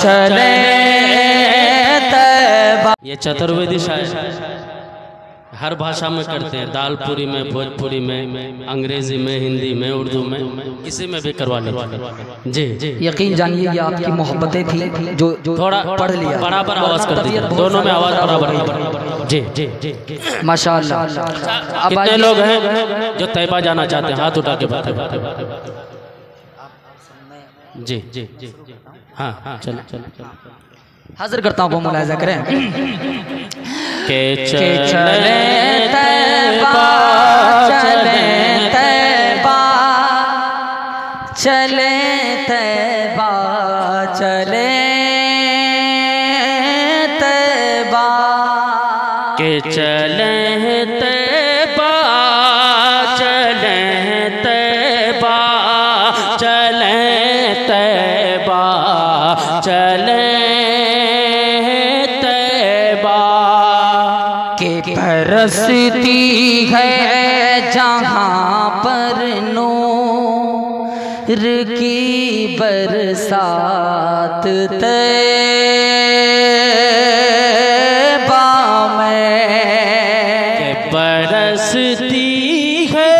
चले तैबा। ये चतुर्वेदी शायर हर भाषा में करते हैं, दालपुरी में, भोजपुरी में, अंग्रेजी में, हिंदी में, उर्दू में, किसी में भी करवा लेते जी। यकीन जानिए ये आपकी मोहब्बतें थी जो थोड़ा पढ़ लिया, बराबर आवाज कर दी, दोनों में आवाज बराबर जी जी जी माशाअल्लाह। कितने लोग हैं जो तैबा जाना चाहते हैं? हाथ उठा के बात जी जी जी। हाँ हाँ चलो चलो चलो हाजिर करता हूँ, वो मुलाहिजा करें के चले तैबा, चले तैबा, चले तैबा, चले तैबा, के चले तैबा, चले तैबा, चले तैबा, चले बरसती है जहाँ पर नूर की बरसात तैबा में। बरसती है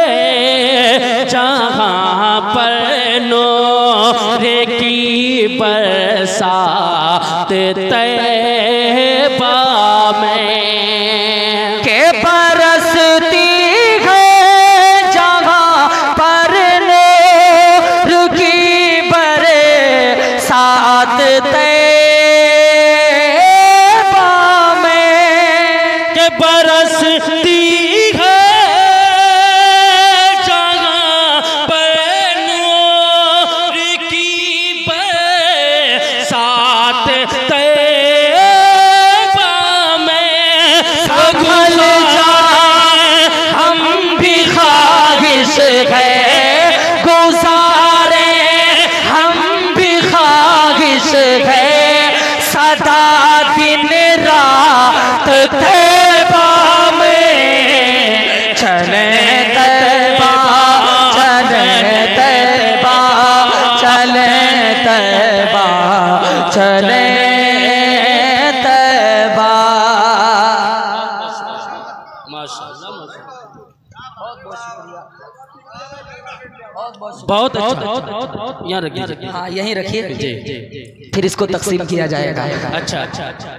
जहाँ पर नूर की बरसात तैबा में। बरसती है जहाँ पर नूर की बरसात तैबा में। के बरसती है जहाँ पर नूर की बरसात तैबा में। संभल जाए हम भी ख्वाहिश है गुजारे, हम भी ख्वाहिश है सदा दिन रात तैबा में। चले तैबा, चले तैबा, चले तैबा, चले बहुत अच्छा, यहाँ रखिए। हाँ यहीं रखिए, फिर इसको तकसीम किया जाएगा। अच्छा अच्छा अच्छा।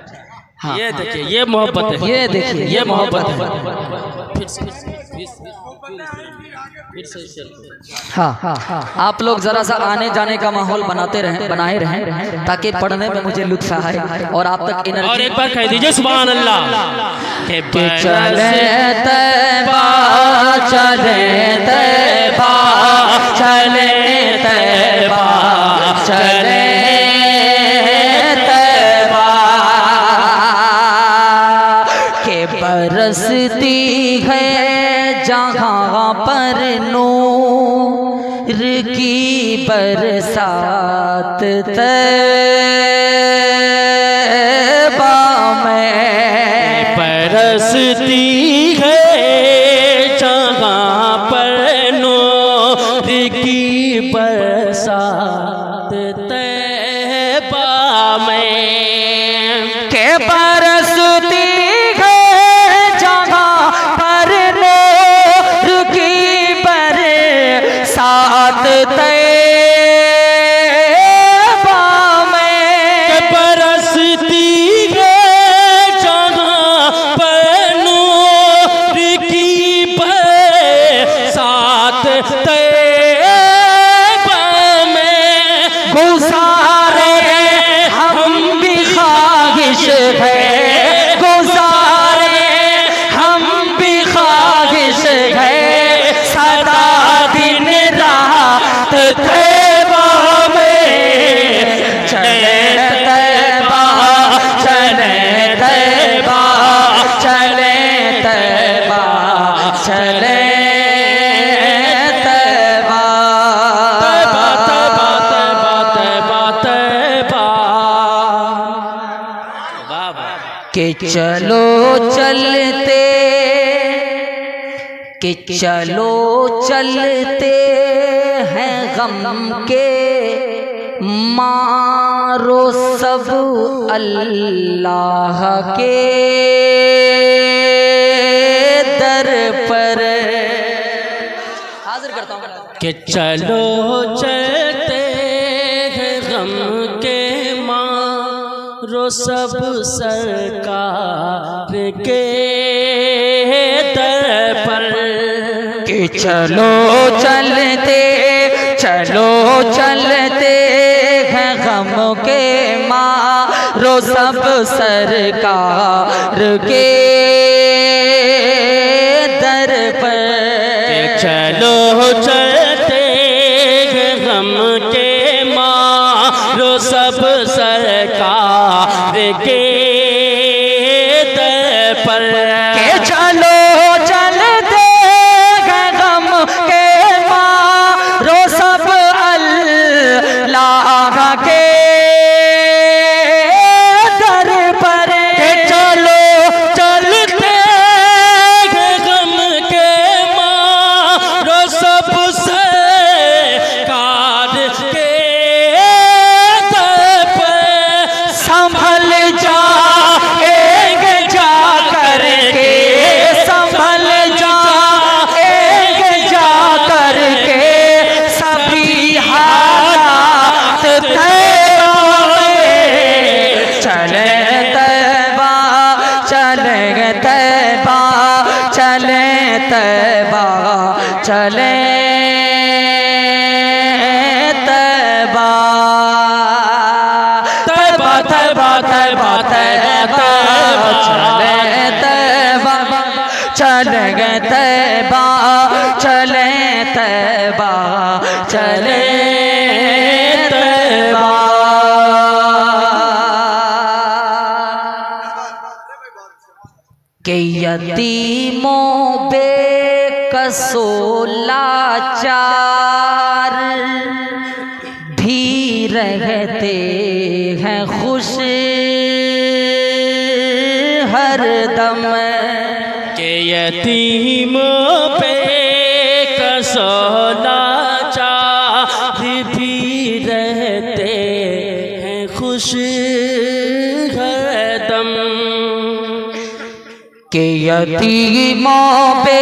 हाँ, ये देखिए ये मोहब्बत है, ये देखिए ये मोहब्बत है। हाँ हाँ हाँ, आप लोग जरा सा आने जाने का माहौल बनाते रहें, बनाए रहें ताकि पढ़ने में मुझे लुत्फ आए और आप तक एनर्जी। और एक बार कह दीजिए सुभान अल्लाह। के चले तैबा, चले तैबा, चले तैबा, चले तैबा, के बरसती है जहाँ पर नूर की बरसात तैबा में। बरसती है जहाँ पर नूर की बरसात तैबा में। के बरसती है जहाँ पर नूर की बरसात तैबा में। के बरसती है जहाँ पर नूर की बरसात तैबा में। गुजारे हम भी ख्वाहिश है गुजारे हम भी ख्वाहिश है सदा दिन रात तैबा में। चले तैबा, चले तैबा, चले तैबा, चले तैबा, तैबा तैबा तैबा तैबा तैबा। वाह वाह। कि चलो चलते, कि चलो चलते हैं गम के मारो सब अल्लाह के दर पर। हाजिर करता हूँ कि चलो चलते हैं गम के मारो सब सरकार के दर पर। कि चलो चलते हैं गम के मारो सब सरकार के दर पर। चलो चलते हैं गम के मारो सब सरकार के दर पर। के चलो चलते हैं गम के मारो सब अल्लाह के दर पर। के चलो चलते हैं गम के मारो सब सरकार के दर पर। संभल जाएंगे जा करके, संभल जाएंगे जा करके सभी हालात तैबा में। चले तैबा चले तैबा चले तैबा चले तैबा तैबा तैबा तैबा तैबा चले तैबा चले तैबा चले तैबा चले तैबा। के यतीमों बेकसो लाचार भी रहते हैं खुश हरदम। के यतीम पे कसोलाचार भी रहते हैं खुश हरदम। के यतीमों पे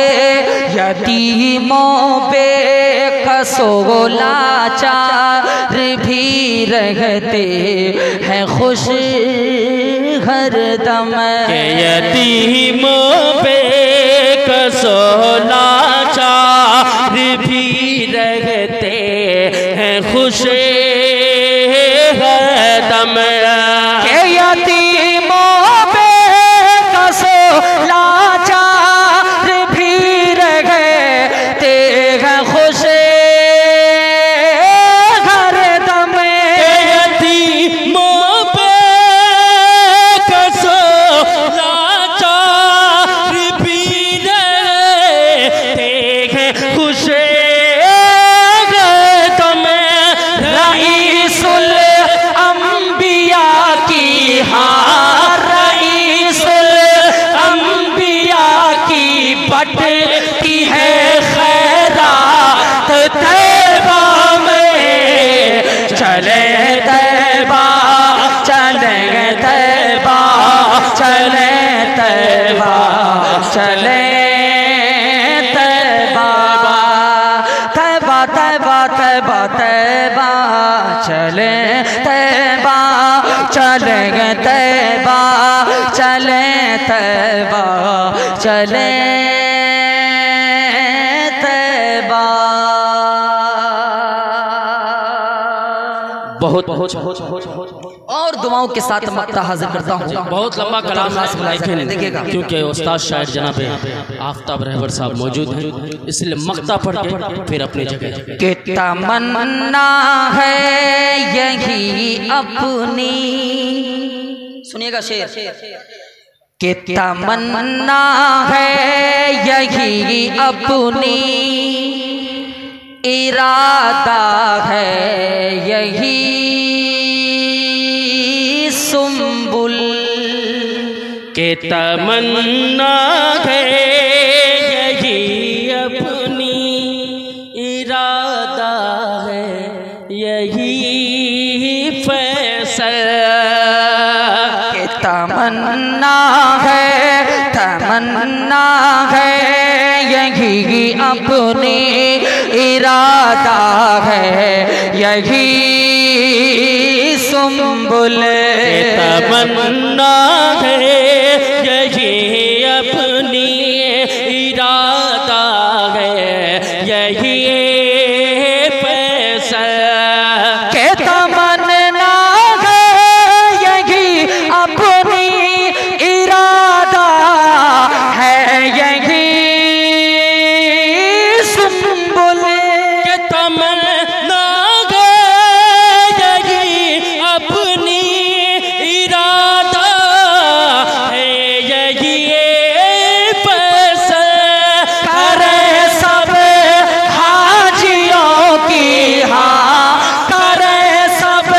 कसो लाचार भी रहते हैं खुश हरदम। के यतीम पे कसोलाचार भी रहते हैं खुश हरदम। के यतीमों पे कसो लाचार भी रहते हैं खुश हरदम। के यतीमों पे कसोलाचार भी रहते हैं खुश हरदम। रईसुल अंबिया की रईसुल अंबिया की बटती है खैरात तैबा में। चले तैबा चले तैबा चले तैबा चले तैबा तैबा तैबा तैबा तैबा चले तैबा चले तैबा चले तैबा चले तैबा। बहुत और दुआओं के साथ मक्ता हाजिर करता हूँ। बहुत लंबा कलाम देखिएगा क्योंकि उस्ताद शायर जनाब आफ्ताब रहबर साहब मौजूद हैं, इसलिए मक्ता पढ़ के फिर अपनी जगह। कि तमन्ना है यही अपनी, सुनिएगा शेर। कि तमन्ना है यही अपनी, इरादा है यही सुम्बुल। के तमन्ना है यही अपनी, इरादा है यही तमन्ना है यही अपनी इरादा है यही सुम्बुल तमन्ना है यही अपनी इरादा है यही पैसा के तमन्ना है यही अपनी इरादा है यही सुम्बुल के तमन्ना है यही अपनी इरादा है यही पैसा करे सब हाजियों की हाँ करे सब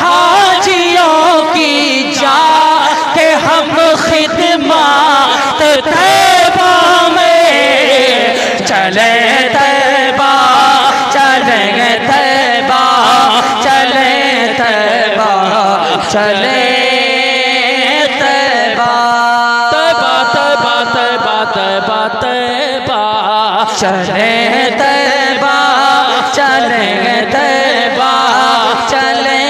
हाजियों की जा के हम खिदमत तैबा में चले तैबा चलेंगे तैबा चले तैबा चले तैबा तैबा तैबा तैबा तैबा तैबा चले तैबा चलेंगे तैबा चले